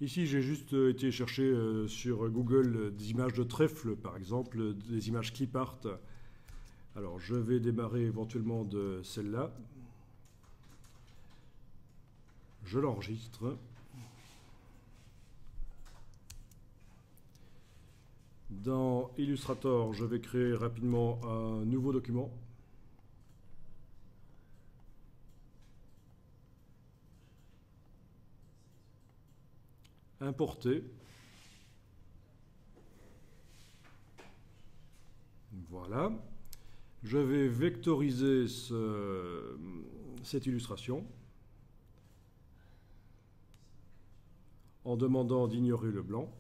Ici, j'ai juste été chercher sur Google des images de trèfle, par exemple, des images clip art. Alors, je vais démarrer éventuellement de celle-là. Je l'enregistre. Dans Illustrator, je vais créer rapidement un nouveau document. Importer. Voilà. Je vais vectoriser cette illustration en demandant d'ignorer le blanc.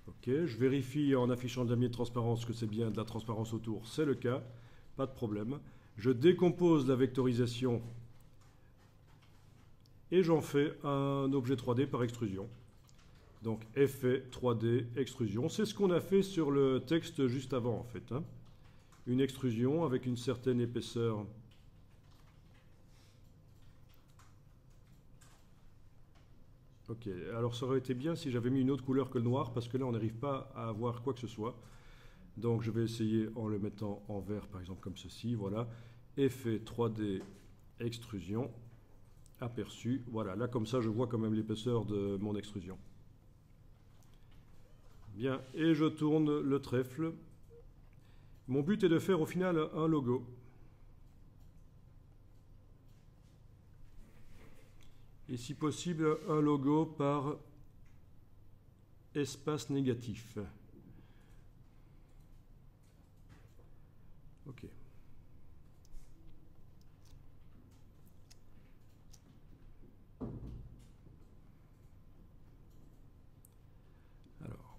Ok, je vérifie en affichant de la de transparence que c'est bien de la transparence autour, c'est le cas, pas de problème. Je décompose la vectorisation et j'en fais un objet 3D par extrusion. Donc effet 3D extrusion, c'est ce qu'on a fait sur le texte juste avant en fait. Hein. Une extrusion avec une certaine épaisseur. Ok, alors ça aurait été bien si j'avais mis une autre couleur que le noir, parce que là on n'arrive pas à voir quoi que ce soit. Donc je vais essayer en le mettant en vert, par exemple comme ceci, voilà. Effet 3D extrusion, aperçu, voilà. Là comme ça je vois quand même l'épaisseur de mon extrusion. Bien, et je tourne le trèfle. Mon but est de faire au final un logo. Et si possible, un logo par espace négatif. Ok. Alors.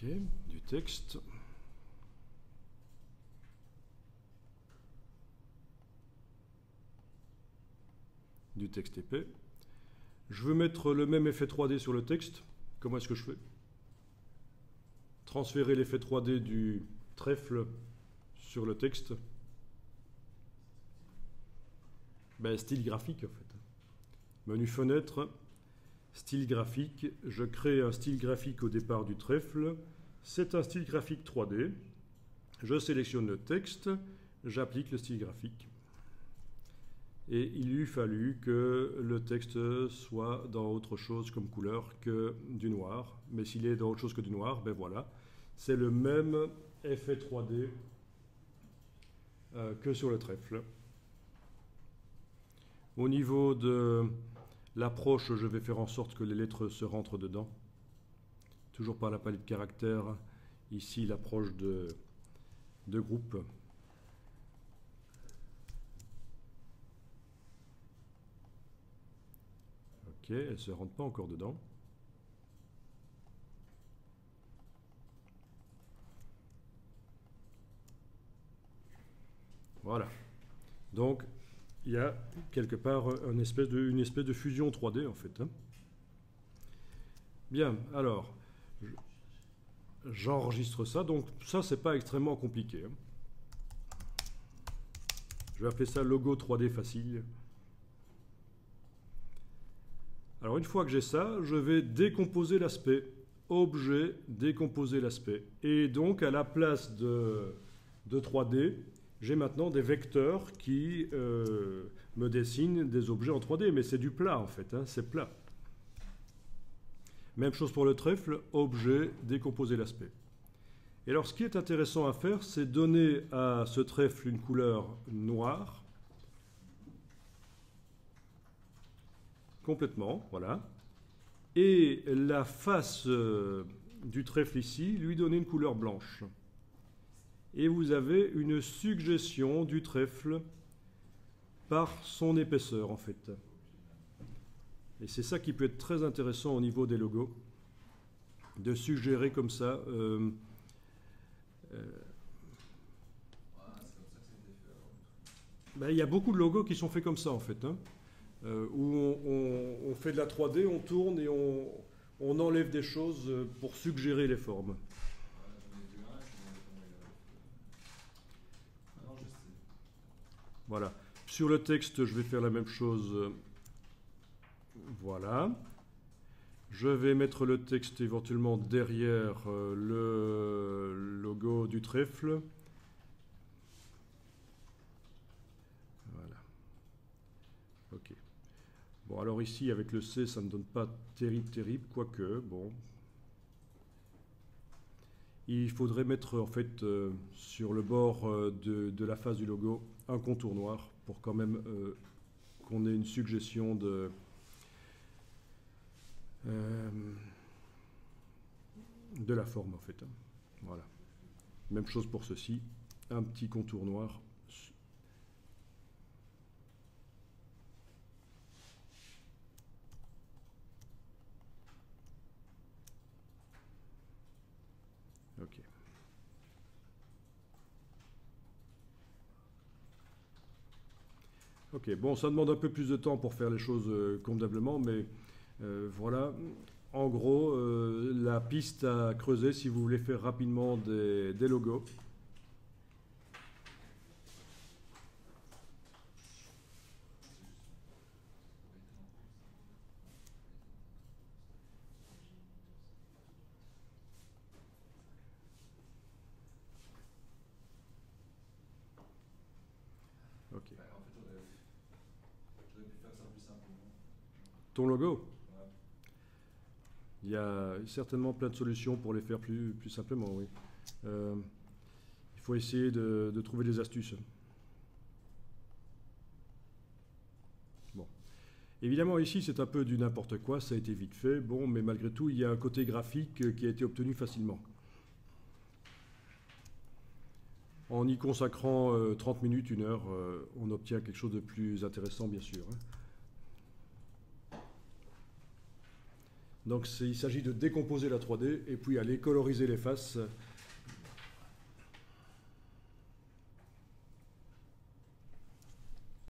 Ok, du texte. Du texte épais. Je veux mettre le même effet 3D sur le texte. Comment est-ce que je fais? Transférer l'effet 3D du trèfle sur le texte. Ben, style graphique en fait. Menu fenêtre, style graphique. Je crée un style graphique au départ du trèfle. C'est un style graphique 3D. Je sélectionne le texte. J'applique le style graphique. Et il eût fallu que le texte soit dans autre chose comme couleur que du noir. Mais s'il est dans autre chose que du noir, ben voilà. C'est le même effet 3D que sur le trèfle. Au niveau de l'approche, je vais faire en sorte que les lettres se rentrent dedans. Toujours par la palette caractères. Ici, l'approche de groupe. Ok, elle ne se rentre pas encore dedans. Voilà. Donc, il y a quelque part une espèce de fusion 3D en fait. Hein. Bien, alors, j'enregistre ça. Donc, ça, c'est pas extrêmement compliqué. Hein. Je vais appeler ça logo 3D facile. Alors une fois que j'ai ça, je vais décomposer l'aspect. Objet, décomposer l'aspect. Et donc à la place de 3D, j'ai maintenant des vecteurs qui me dessinent des objets en 3D. Mais c'est du plat en fait, hein, c'est plat. Même chose pour le trèfle, objet, décomposer l'aspect. Et alors ce qui est intéressant à faire, c'est donner à ce trèfle une couleur noire. Complètement, voilà. Et la face du trèfle ici, lui donner une couleur blanche. Et vous avez une suggestion du trèfle par son épaisseur, en fait. Et c'est ça qui peut être très intéressant au niveau des logos, de suggérer comme ça. Ben, il y a beaucoup de logos qui sont faits comme ça, en fait. Hein. où on fait de la 3D, on tourne et on enlève des choses pour suggérer les formes. Voilà. Sur le texte, je vais faire la même chose. Voilà. Je vais mettre le texte éventuellement derrière le logo du trèfle. Voilà. Ok. Bon, alors ici, avec le C, ça ne donne pas terrible, quoique, bon. Il faudrait mettre, en fait, sur le bord de la face du logo, un contour noir pour quand même qu'on ait une suggestion de la forme, en fait. Voilà. Même chose pour ceci, un petit contour noir. Ok. Ok, bon, ça demande un peu plus de temps pour faire les choses convenablement, mais voilà, en gros, la piste à creuser si vous voulez faire rapidement des logos. Ok. J'aurais pu faire ça plus simplement. Ton logo? Ouais. Il y a certainement plein de solutions pour les faire plus simplement, oui. Il faut essayer de trouver des astuces. Bon. Évidemment, ici, c'est un peu du n'importe quoi, ça a été vite fait, bon, mais malgré tout, il y a un côté graphique qui a été obtenu facilement. En y consacrant 30 minutes, 1 heure, on obtient quelque chose de plus intéressant, bien sûr. Donc il s'agit de décomposer la 3D et puis aller coloriser les faces